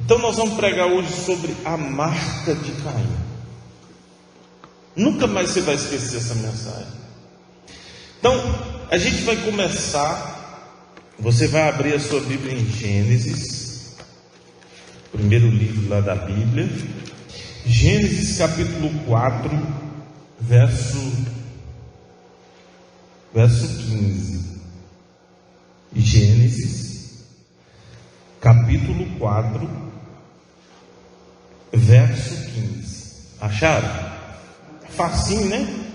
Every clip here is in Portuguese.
Então nós vamos pregar hoje sobre a marca de Caim. Nunca mais você vai esquecer essa mensagem. Então, a gente vai começar. Você vai abrir a sua Bíblia em Gênesis, primeiro livro lá da Bíblia. Gênesis capítulo 4, verso 15. Gênesis capítulo 4, verso 15. Acharam? Facinho, né?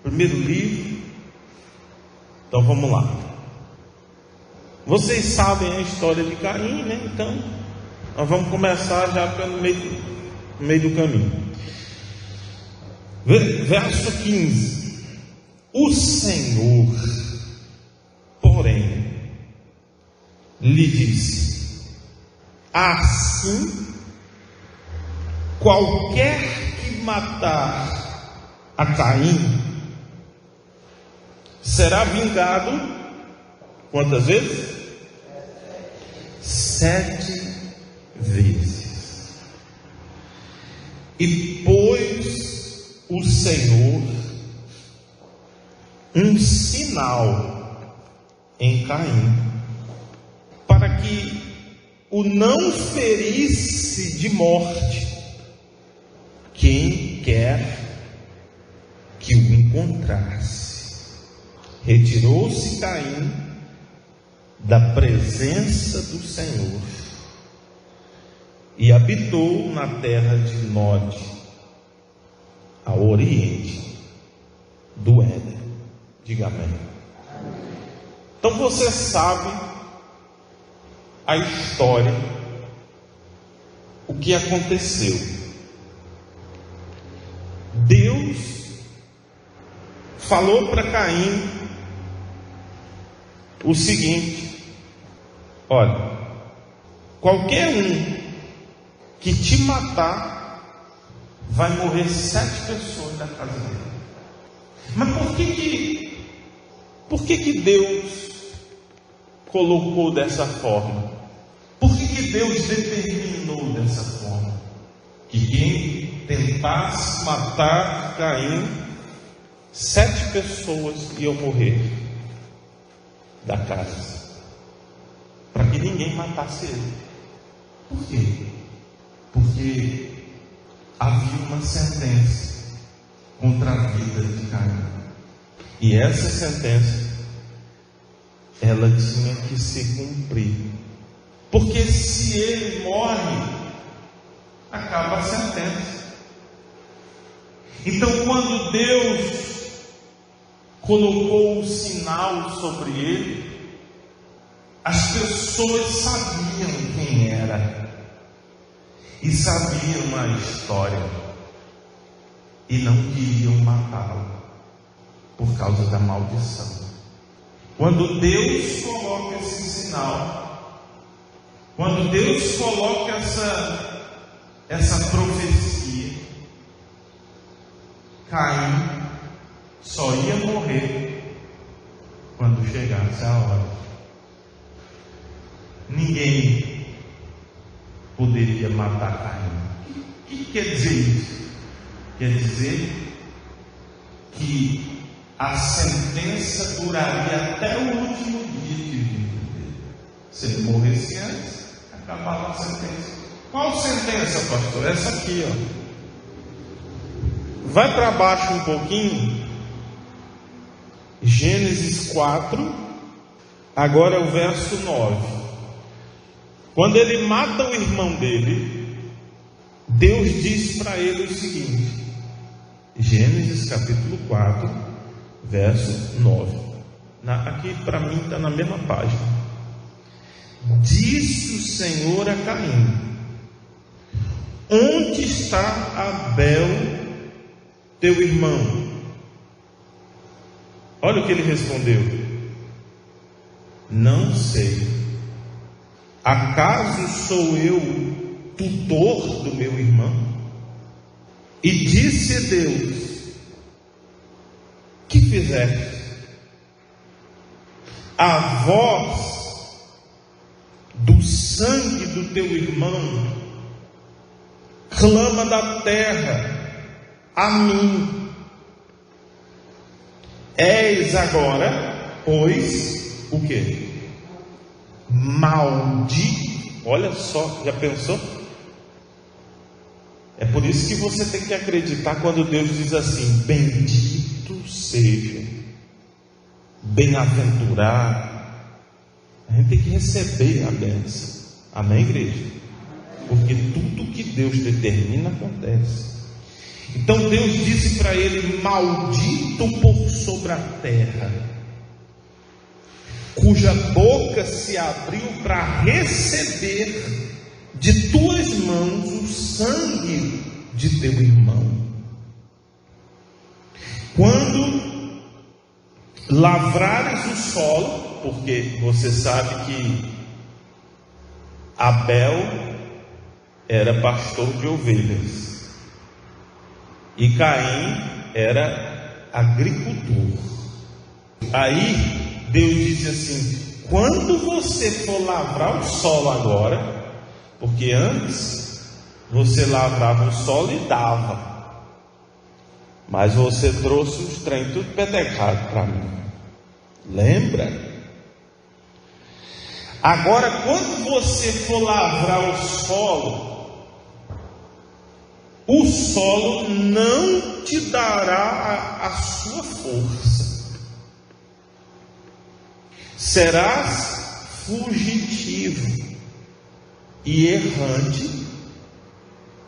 Primeiro livro. Então vamos lá. Vocês sabem a história de Caim, né? Então nós vamos começar já pelo meio do caminho. Verso 15. O Senhor, porém, lhe disse: assim, qualquer que matar a Caim será vingado, quantas vezes? 7 vezes. E pôs o Senhor um sinal em Caim, para que o não ferisse de morte quem quer que o encontrasse. Retirou-se Caim da presença do Senhor e habitou na terra de Nod, ao oriente do Éden. Diga amém. Então você sabe a história, o que aconteceu. Deus falou para Caim o seguinte: olha, qualquer um que te matar, vai morrer 7 pessoas da casa dele. Mas por que Deus colocou dessa forma? Por que Deus determinou dessa forma? Que quem tentasse matar Caim, 7 pessoas iam morrer da casa, para que ninguém matasse ele. Por quê? Porque havia uma sentença contra a vida de Caim, e essa sentença ela tinha que se cumprir, porque se ele morre, acaba a sentença. Então, quando Deus colocou o sinal sobre ele, as pessoas sabiam quem era e sabiam a história e não queriam matá-lo por causa da maldição. Quando Deus coloca esse sinal, quando Deus coloca essa profecia, Caim só ia morrer quando chegasse a hora. Ninguém poderia matar Caim. O que quer dizer isso? Quer dizer que a sentença duraria até o último dia de vida dele. Se ele morresse antes, acabava a sentença. Qual sentença, pastor? Essa aqui, ó. Vai para baixo um pouquinho. Gênesis 4, agora o verso 9. Quando ele mata o irmão dele, Deus diz para ele o seguinte. Gênesis capítulo 4, verso 9. Aqui para mim está na mesma página. Disse o Senhor a Caim: onde está Abel, teu irmão? Olha o que ele respondeu: não sei. Acaso sou eu tutor do meu irmão? E disse Deus: que fizeste? A voz do sangue do teu irmão, clama da terra a mim. És agora, pois, o quê? Maldito. Olha só, já pensou? É por isso que você tem que acreditar quando Deus diz assim: bendito seja, bem-aventurado. A gente tem que receber a bênção. Amém, igreja? Porque tudo que Deus determina acontece. Então Deus disse para ele: maldito por sobre a terra, cuja boca se abriu para receber de tuas mãos o sangue de teu irmão. Quando lavrares o solo, porque você sabe que Abel era pastor de ovelhas e Caim era agricultor. Aí Deus disse assim: quando você for lavrar o solo agora, porque antes você lavrava o solo e dava, mas você trouxe os trem tudo petecado para mim, lembra? Agora, quando você for lavrar o solo não te dará a sua força, serás fugitivo e errante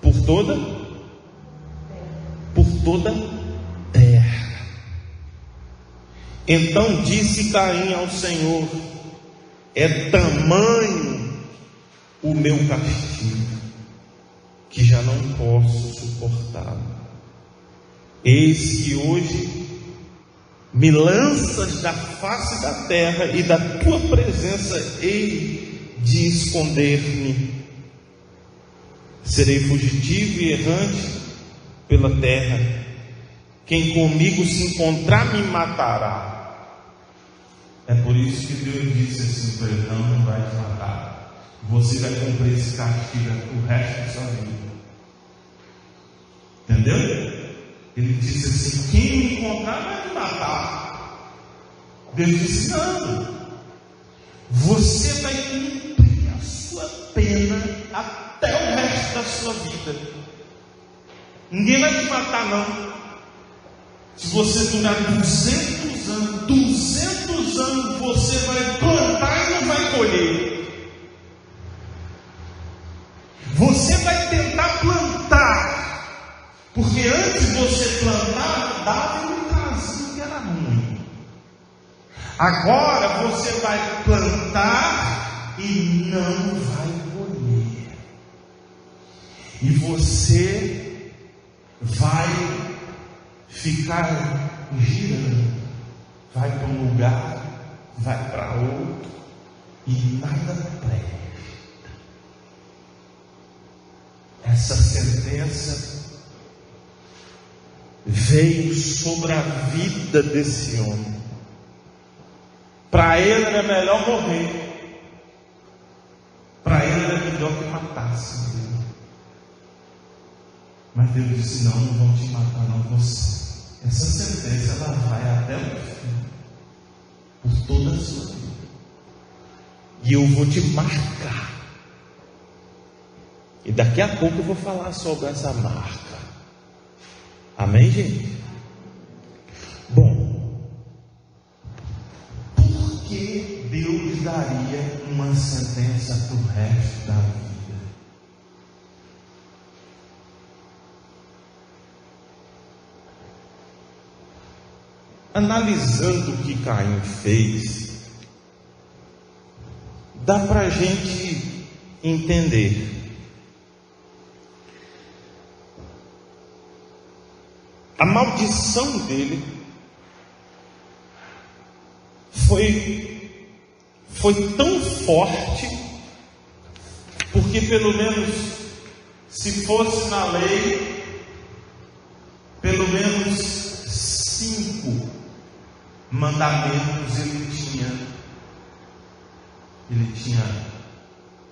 por toda terra. Então disse Caim ao Senhor: é tamanho o meu castigo, que já não posso suportá-lo. Eis que hoje me lanças da face da terra, e da tua presença hei de esconder-me. Serei fugitivo e errante pela terra. Quem comigo se encontrar me matará. É por isso que Deus disse assim para ele: não vai te matar. Você vai cumprir esse castigo o resto da sua vida. Entendeu? Ele disse assim: quem me encontrar vai me matar. Deus disse: não. Você vai cumprir a sua pena até o resto da sua vida. Ninguém vai te matar, não. Se você durar 200 anos você vai plantar e não vai colher. Você vai tentar plantar, porque antes você plantar, dava e não trazia, que era ruim. Agora você vai plantar e não vai colher. E você vai ficar girando. Vai para um lugar, vai para outro, e nada presta. Essa sentença veio sobre a vida desse homem. Para ele era melhor morrer. Para ele era melhor que matasse. Mas Deus disse: não vão te matar, não você. Essa sentença ela vai até o fim, por toda a sua vida. E eu vou te marcar. E daqui a pouco eu vou falar sobre essa marca. Amém, gente? Bom, por que Deus daria uma sentença para o resto da vida? Analisando o que Caim fez, dá para a gente entender. A maldição dele foi tão forte, porque pelo menos, se fosse na lei, pelo menos 5 mandamentos ele tinha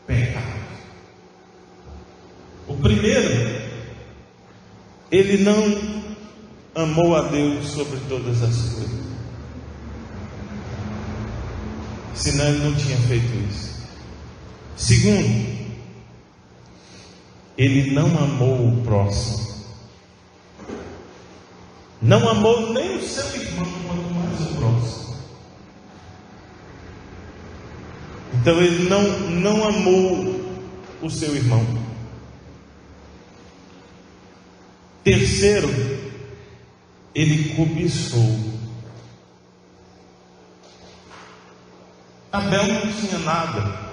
pecados. O primeiro, ele não amou a Deus sobre todas as coisas. Senão ele não tinha feito isso. Segundo, ele não amou o próximo. Não amou nem o seu irmão, quanto mais o próximo. Então ele não amou o seu irmão. Terceiro, ele cobiçou. Abel não tinha nada,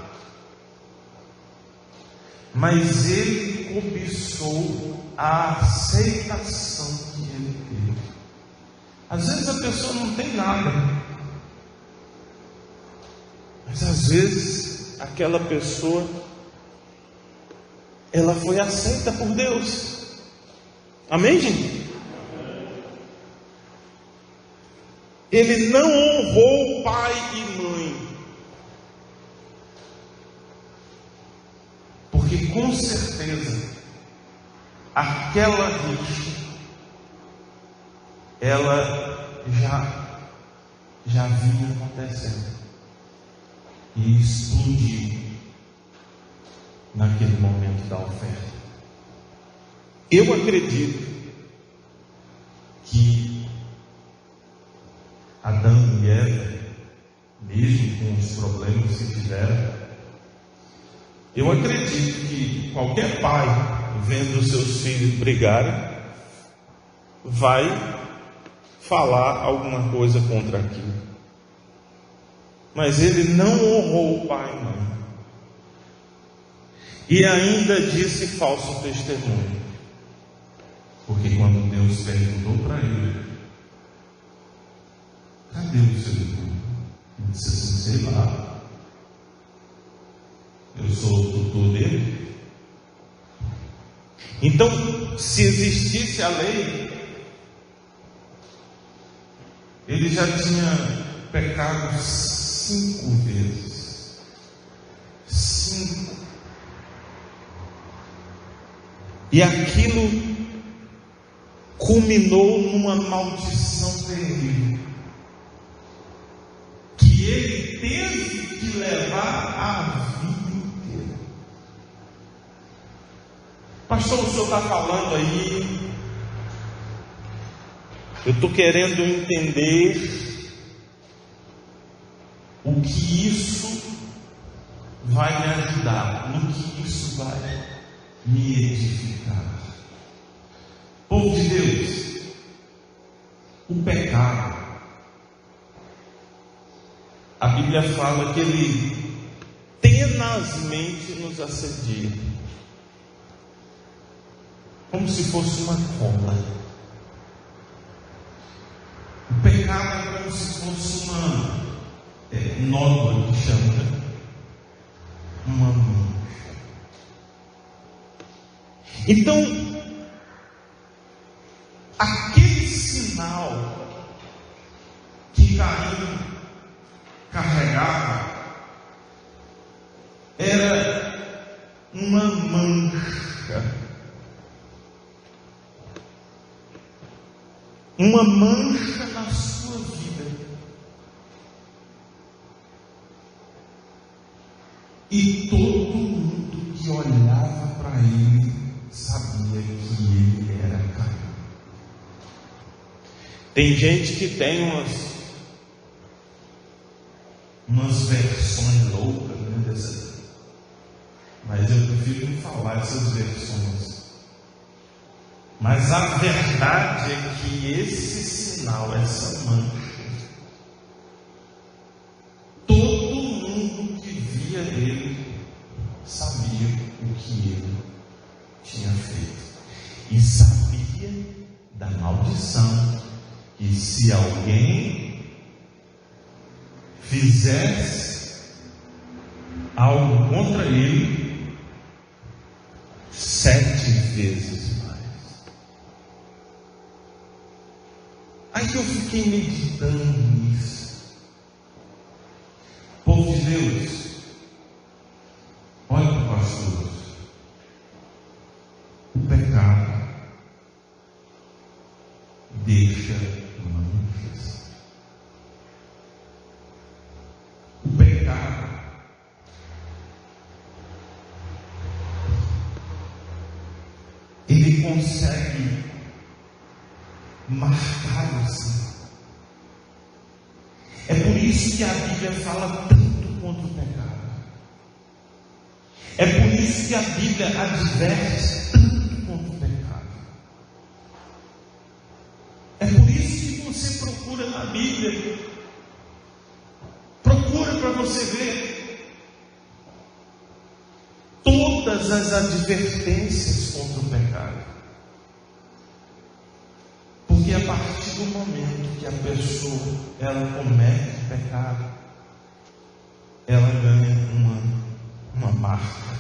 mas ele cobiçou a aceitação que ele teve. Às vezes a pessoa não tem nada, mas às vezes aquela pessoa, ela foi aceita por Deus. Amém, gente? Ele não honrou pai e mãe, porque com certeza aquela rixa ela já vinha acontecendo e explodiu naquele momento da oferta. Eu acredito que Adão e Eva, mesmo com os problemas que tiveram, eu acredito que qualquer pai, vendo seus filhos brigarem, vai falar alguma coisa contra aquilo. Mas ele não honrou o pai e mãe, e ainda disse falso testemunho. Porque quando Deus perguntou para ele: cadê o seu irmão? Ele disse assim: sei lá, eu sou o tutor dele. Então, se existisse a lei, ele já tinha pecado 5 vezes. 5. E aquilo culminou numa maldição terrível, que ele teve que levar a vida inteira. Pastor, o senhor está falando aí, eu estou querendo entender o que isso vai me ajudar, no que isso vai me edificar. Povo de Deus, o pecado, a Bíblia fala que ele tenazmente nos assedia, como se fosse uma cobra. O pecado é como se fosse uma nódoa que chama, uma mancha. Então, aquele sinal que Caim carregava era uma mancha, na sua vida, e todo mundo que olhava para ele sabia que ele era Caim. Tem gente que tem umas versões loucas, né, mas eu prefiro não falar essas versões. Mas a verdade é que esse sinal, essa mancha, todo mundo que via ele sabia o que ele tinha feito, e sabia da maldição, que se alguém fizesse algo contra ele, 7 vezes mais. Aí eu fiquei meditando nisso. Povo de Deus, olha deixa manchas. O pecado ele consegue marcar você. É por isso que a Bíblia fala tanto contra o pecado. É por isso que a Bíblia adverte tanto contra o pecado. É por isso que você procura na Bíblia. Procura para você ver todas as advertências contra o pecado. Porque a partir do momento que a pessoa ela comete o pecado, ela ganha uma marca,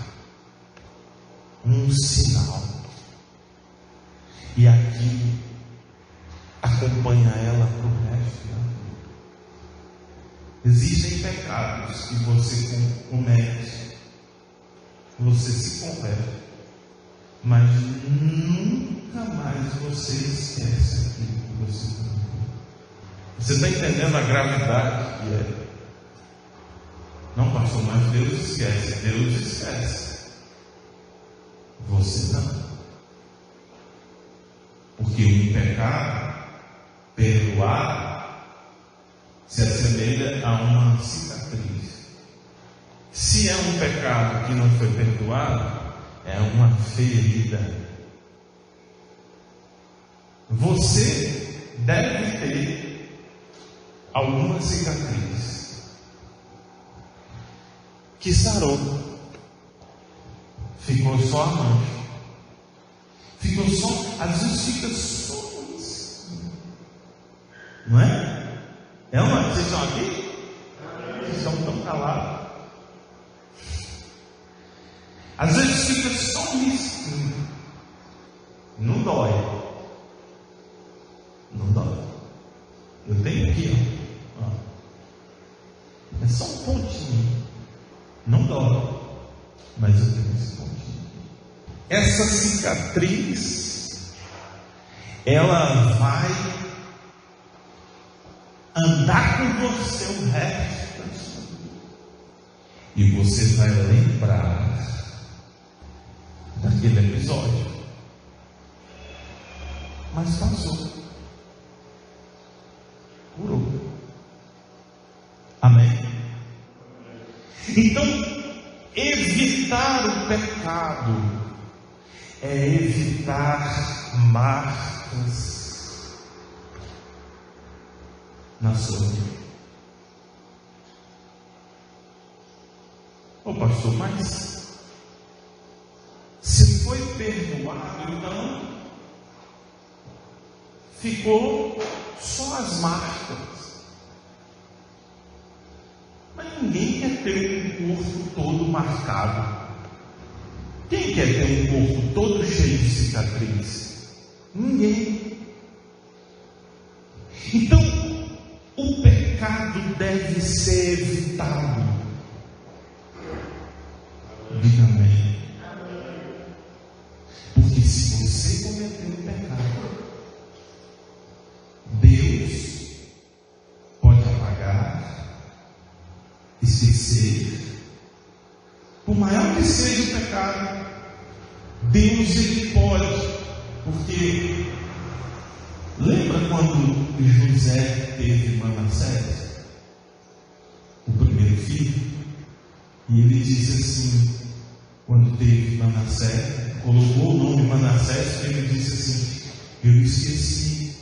um sinal, e aquilo acompanha ela para o resto da vida. Existem pecados que você comete, você se converte, mas nunca mais você esquece aquilo que você fez. Você está entendendo a gravidade que é? Não, pastor, mas Deus esquece. Deus esquece. Você não. Porque um pecado perdoado se assemelha a uma cicatriz. Se é um pecado que não foi perdoado, é uma ferida. Você deve ter alguma cicatriz que sarou, ficou só a mancha, ficou só, às vezes fica só isso, não é? É uma? Vocês estão aqui? Vocês estão tão calados. Às vezes fica só isso, não dói, não dói. Eu tenho aqui, ó. É só um pontinho. Não dói, mas eu tenho esse pontinho. Essa cicatriz, ela vai andar com você o resto da sua vida. E você vai lembrar daquele episódio. Mas passou. Curou. Amém? Então, evitar o pecado é evitar marcas na sua vida. Ô pastor, mas se foi perdoado, então ficou só as marcas. Mas ninguém quer ter um corpo todo marcado. Quem quer ter um corpo todo cheio de cicatrizes? Ninguém. Então, o pecado deve ser evitado. Diga amém. Porque se você cometer um pecado, Deus pode apagar, esquecer. Por maior que seja o pecado, Deus ele pode. Porque lembra quando José teve Manassés, o primeiro filho? E ele disse assim, quando teve Manassés, colocou o nome Manassés, ele disse assim: eu esqueci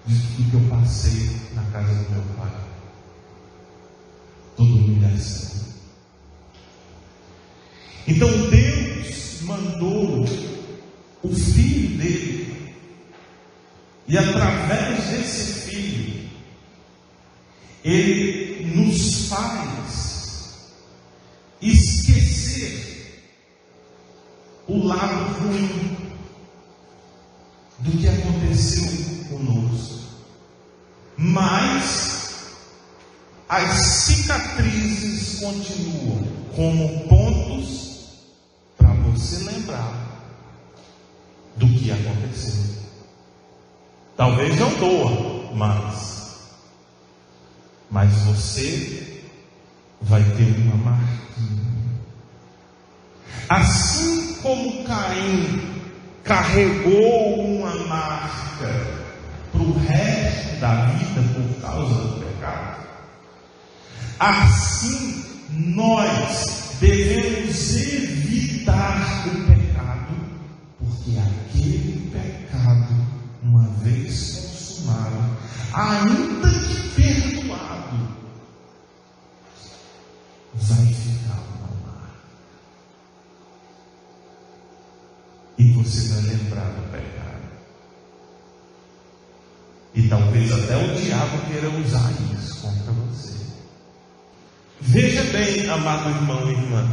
de tudo que eu passei na casa do meu pai, toda humilhação. Então Deus mandou o filho dele, e através desse filho ele nos faz esquecer o lado ruim do que aconteceu conosco, mas as cicatrizes continuam como pontos para você lembrar do que aconteceu. Talvez não doa mas você vai ter uma marquinha. Assim como Caim carregou uma marca para o resto da vida por causa do pecado, assim nós devemos evitar o pecado, porque aquele pecado, uma vez consumado, ainda que perdoado, vai ficar uma marca. E você vai lembrar do pecado. E talvez até o diabo queira usar isso contra você. Veja bem, amado irmão e irmã,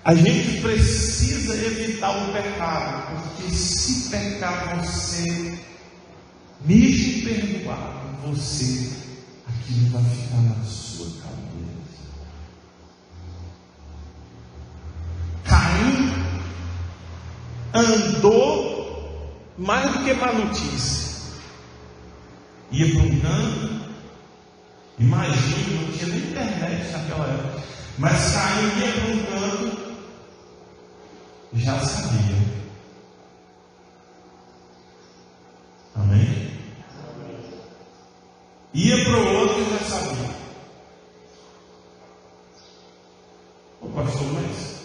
a gente precisa evitar o pecado, porque se pecar você, mesmo perdoado, você, aquilo vai ficar na sua cabeça. Caim andou mais do que maluquice. Ia para um canto, imagina, não tinha nem internet naquela época, mas Caim ia para um canto, já sabia. Amém? Ia para o outro e já sabia. Ô pastor, mas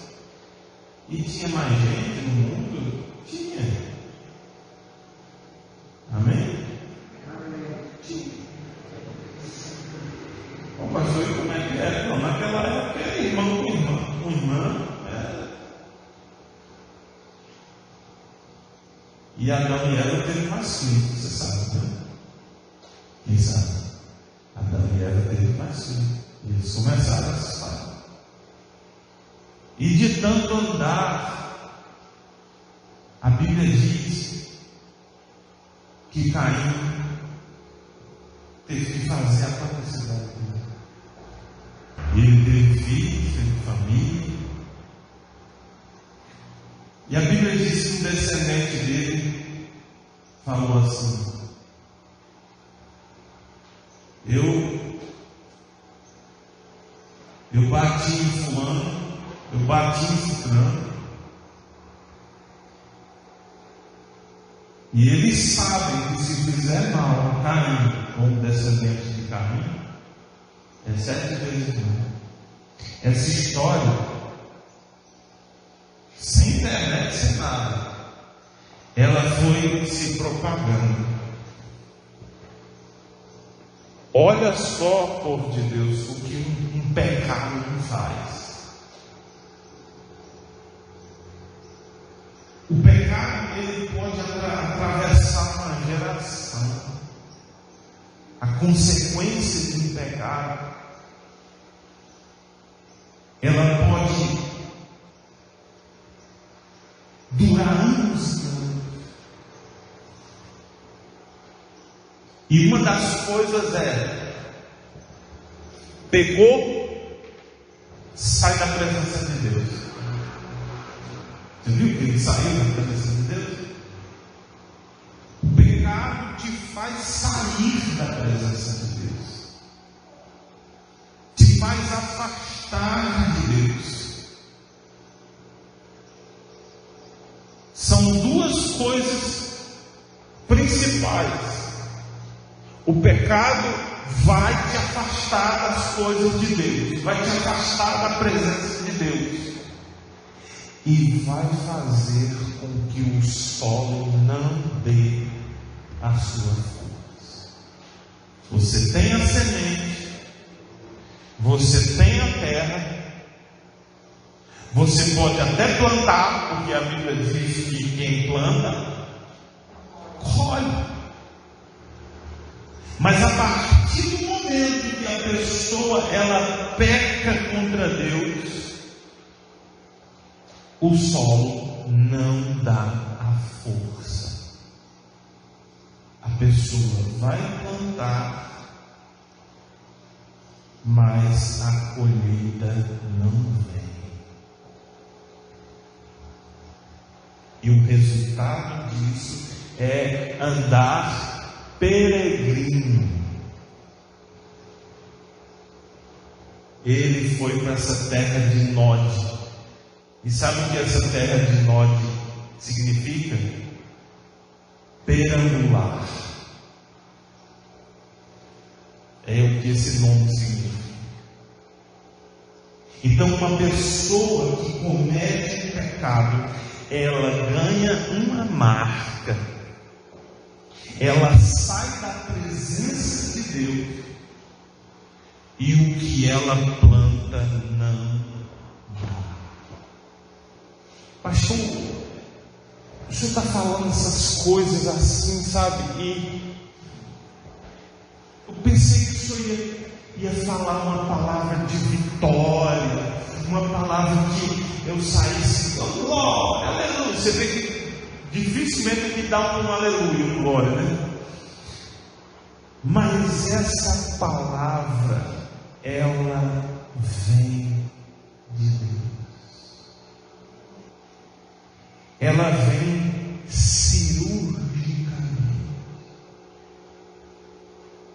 e tinha mais gente no mundo? Tinha. Amém? Ô pastor, e como é que era? Não, naquela época era irmão com irmã. E Adão e Eva teve mais filhos, você sabe, né? Quem sabe? Adão e Eva teve mais filhos. E eles começaram a se espalhar. E de tanto andar, a Bíblia diz que Caim teve que fazer a publicidade dele. Ele teve filhos, teve família. E a Bíblia diz que um descendente dele falou assim: eu bati em fulano, eu bati em ciclano, e eles sabem que se fizer mal a Caim, como descendente de Caim, é 7 vezes mais. Essa história, sem internet, sem nada, ela foi se propagando. Olha só, povo de Deus, o que um pecado não faz. O pecado, ele pode atravessar uma geração. A consequência de um pecado, ela pode durar anos e anos. E uma das coisas pegou, sai da presença de Deus. Você viu que ele saiu da presença de Deus? O pecado te faz sair da presença de Deus, te faz afastar de Deus. São duas coisas principais. O pecado vai te afastar das coisas de Deus, vai te afastar da presença de Deus, e vai fazer com que o solo não dê a sua força. Você tem a semente, você tem a terra, você pode até plantar, porque a Bíblia diz que quem planta, colhe. Mas a partir do momento que a pessoa ela peca contra Deus, o solo não dá a força. A pessoa vai plantar, mas a colheita não vem. E o resultado disso é andar peregrino. Ele foi para essa terra de Nod. E sabe o que essa terra de Nod significa? Perambular. É o que esse nome significa. Então, uma pessoa que comete pecado, ela ganha uma marca. Ela sai da presença de Deus. E o que ela planta não dá. Pastor, o senhor está falando essas coisas assim, sabe? E eu pensei que o senhor ia falar uma palavra de vitória, uma palavra que eu saísse, glória, aleluia. Você vê que dificilmente me dá um aleluia, glória, né? Mas essa palavra, ela vem de Deus. Ela vem cirurgicamente.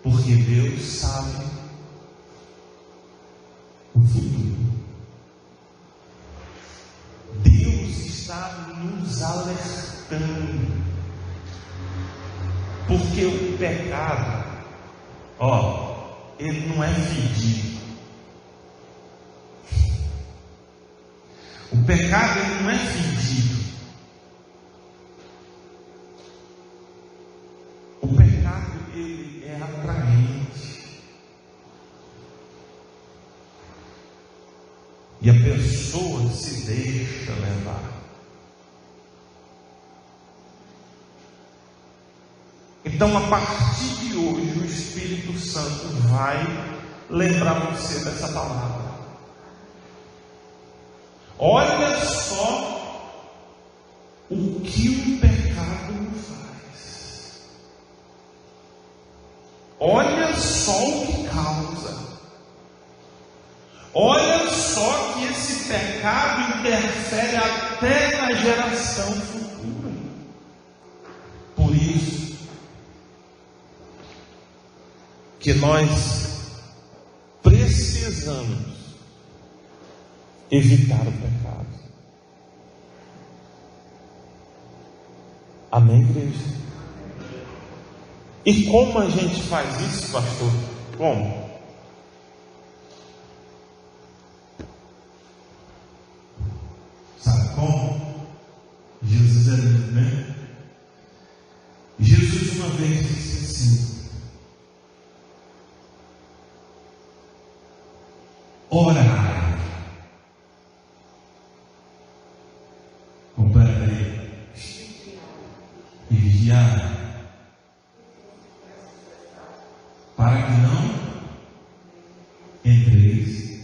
Porque Deus sabe o futuro. Deus está nos alertando. Porque o pecado, ele não é fedido. O pecado, ele não é fedido. O pecado, ele é atraente. E a pessoa se deixa levar. Então, a partir de hoje, o Espírito Santo vai lembrar você dessa palavra. Olha só o que o pecado faz. Olha só o que causa. Olha só que esse pecado interfere até na geração futura. Por isso que nós precisamos evitar o pecado. Amém, igreja? E como a gente faz isso, pastor? Como? Sabe como? Jesus é lindo, né? Jesus uma vez disse assim: orai. E vigiar, para que não entreis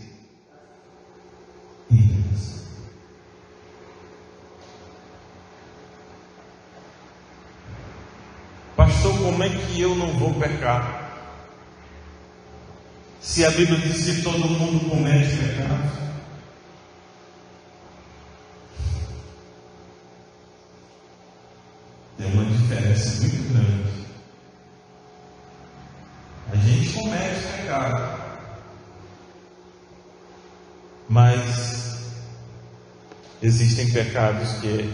em tentação. Pastor, como é que eu não vou pecar? Se a Bíblia diz que todo mundo comete pecado. Tem uma diferença muito grande. A gente comete pecado, mas existem pecados que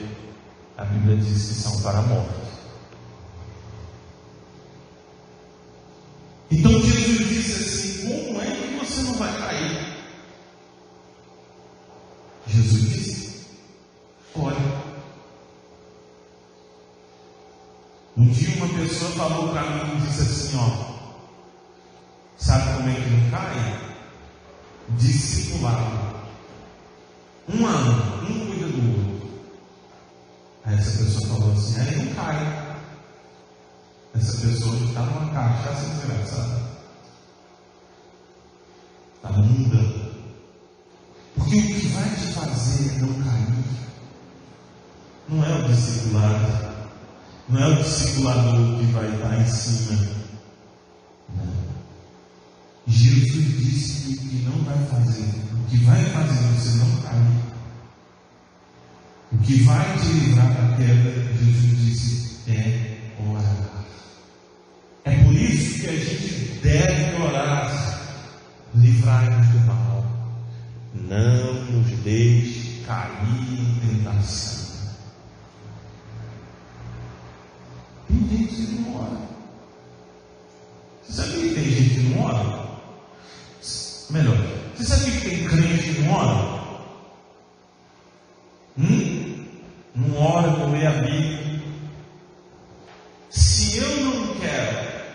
a Bíblia diz que são para a morte. Então Jesus disse assim: como é que você não vai cair? Jesus disse: olha. Um dia uma pessoa falou para mim e disse assim: sabe como é que não cai? Discipulado. 1 ano, um cuida do outro. Aí essa pessoa falou assim: aí não cai. Essa pessoa está numa cachaça desgraçada. Está mudando. Porque o que vai te fazer não cair não é o discipulado. Não é o discipulador que vai estar em cima. Não. Jesus disse que o que não vai fazer, o que vai fazer você não cair, o que vai te livrar da queda, Jesus disse, é orar. É por isso que a gente deve orar: livrai-nos do mal, não nos deixe cair em tentação. Tem gente que não ora. Você sabia que tem gente que não ora? Melhor, você sabia que tem crente que não ora? Não ora por ler a Bíblia. Se eu não quero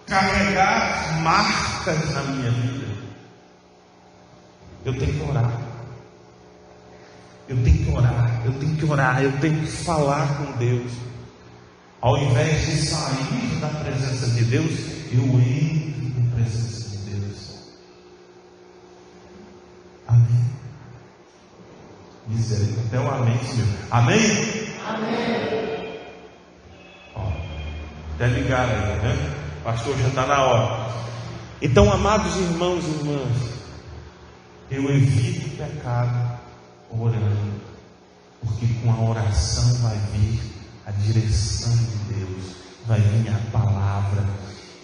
carregar marcas na minha vida, eu tenho que orar. Eu tenho que orar, eu tenho que orar, eu tenho que falar com Deus. Ao invés de sair da presença de Deus, eu entro na presença de Deus. Amém? Misericórdia, até o amém, Senhor. Amém? Amém. Ó, até ligar aí, né? Pastor, já está na hora. Então, amados irmãos e irmãs, eu evito o pecado orando, porque com a oração vai vir a direção de Deus, vai vir a palavra,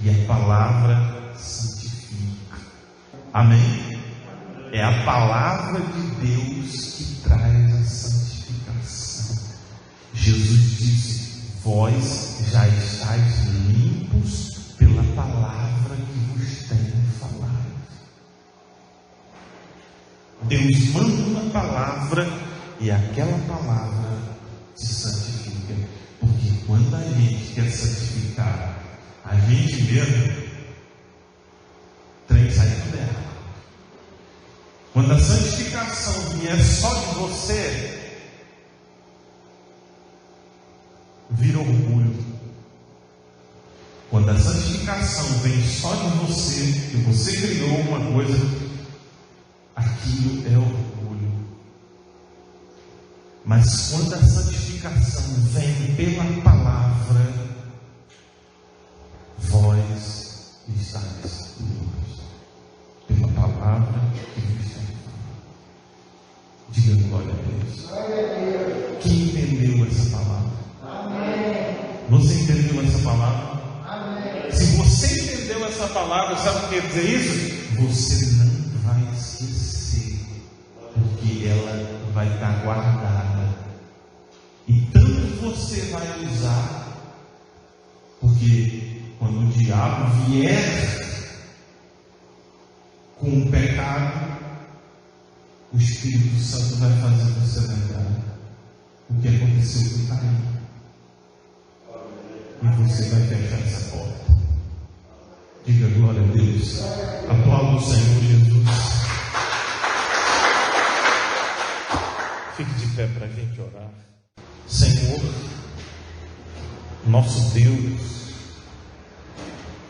e a palavra santifica. Amém? É a palavra de Deus que traz a santificação. Jesus disse: vós já estáis limpos pela palavra que vos tenho falado. Deus manda uma palavra e aquela palavra se santifica. Porque quando a gente quer santificar a gente mesmo, trem sai tudo errado. Quando a santificação vier só de você, vira orgulho. Quando a santificação vem só de você, que você criou uma coisa, aquilo é orgulho. Mas quando a santificação vem pela palavra, vós estáis limpos pela palavra que vos tem falado. Diga glória a Deus. Quem entendeu essa palavra? Amém. Você entendeu essa palavra? Amém. Se você entendeu essa palavra, sabe o que quer dizer isso? Você não vai esquecer, porque ela vai estar guardada. E tanto você vai usar, porque quando o diabo vier com o pecado, o Espírito Santo vai fazer você lembrar o que aconteceu com Caim. E você vai fechar essa porta. Diga glória a Deus. Aplauda o Senhor Jesus. Fique de pé para a gente orar. Senhor, nosso Deus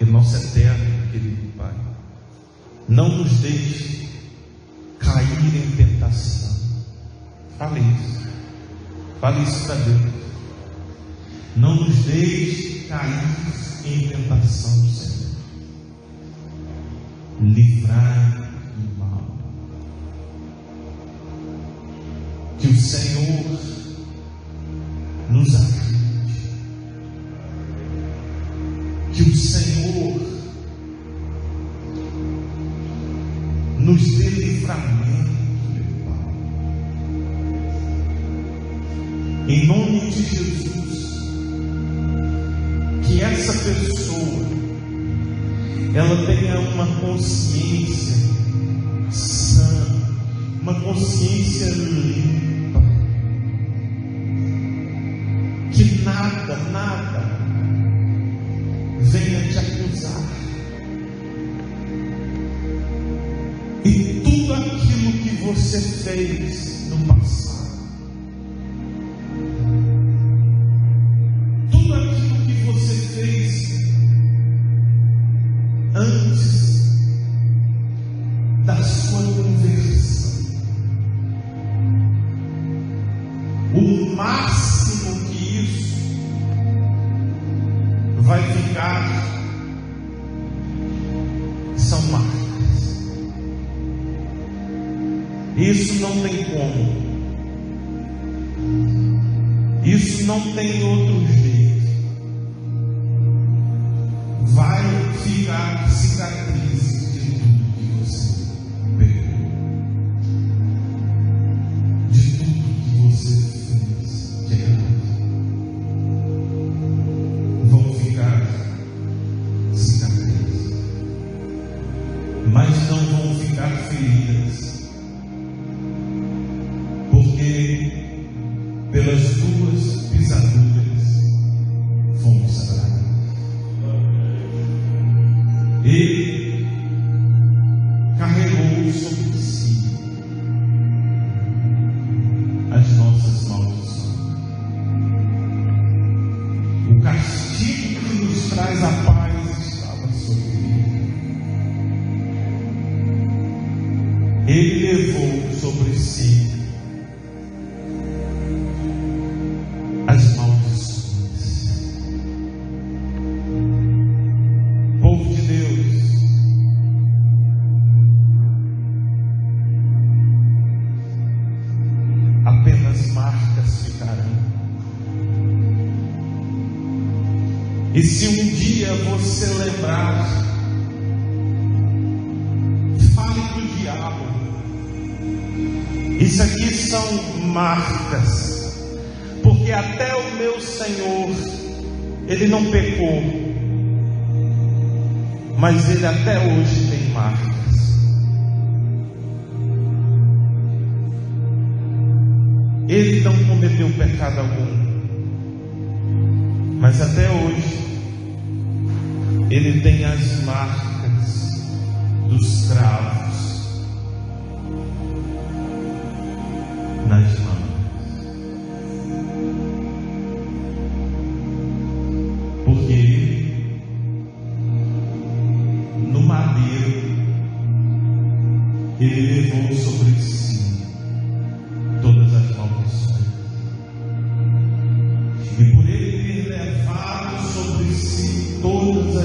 e nosso eterno querido Pai, não nos deixe cair em tentação. Fale isso. Fale isso para Deus. Não nos deixe cair em tentação, Senhor. Livrai do mal. Que o Senhor nos ajude. Que o Senhor nos dê livramento, meu Pai. Em nome de Jesus, que essa pessoa ela tenha uma consciência sã, uma consciência limpa, que nada venha te acusar, e tudo aquilo que você fez no passado, tudo aquilo que você fez antes da sua conversão, o máximo que isso vai ficar são marcas. Isso não tem como Isso não tem outro jeito. Vai ficar cicatrizes de tudo que você pegou, de tudo que você fez de errado. Vão ficar cicatrizes, mas não vão ficar feridas, porque pelas tuas pisaduras fomos sarados. Ele carregou sobre si as nossas maldições. O castigo que nos traz a paz estava sobre ele. Ele levou sobre si as maldições. Povo de Deus, apenas marcas ficarão. E se um dia você lembrar, fale para o diabo: isso aqui são marcas, porque até o meu Senhor, ele não pecou, mas ele até hoje tem marcas. Ele não cometeu pecado algum, mas até hoje ele tem as marcas dos cravos nas mãos. Porque ele, no madeiro, ele levou sobre si todas as maldições. E por ele ter levado sobre si todos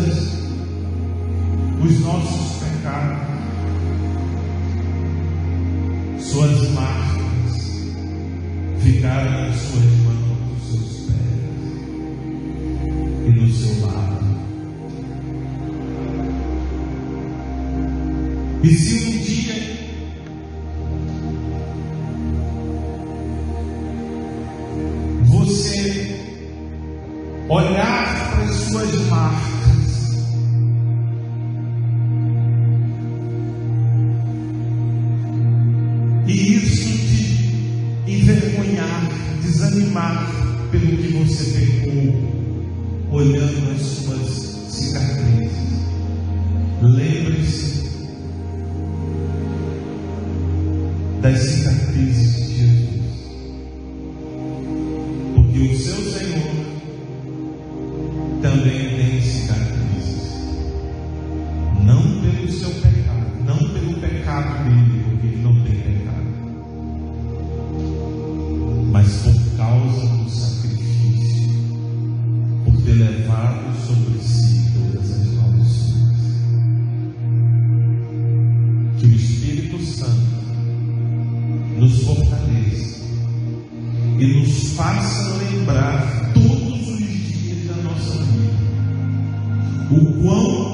os nossos pecados, suas marcas ficaram nas suas mãos, nos seus pés e no seu lado. E se um dia você olhar para as suas marcas e isso te envergonhar, desanimar pelo que você pecou, olhando as suas cicatrizes, lembre-se das cicatrizes de Jesus, porque o seu Senhor também tem cicatrizes, não pelo seu pecado, não pelo pecado dele, porque ele não tem pecado, mas por causa do sacrifício, por ter levado sobre si todas as maldições. Que o Espírito Santo nos fortaleça e nos faça lembrar todos os dias da nossa vida o quão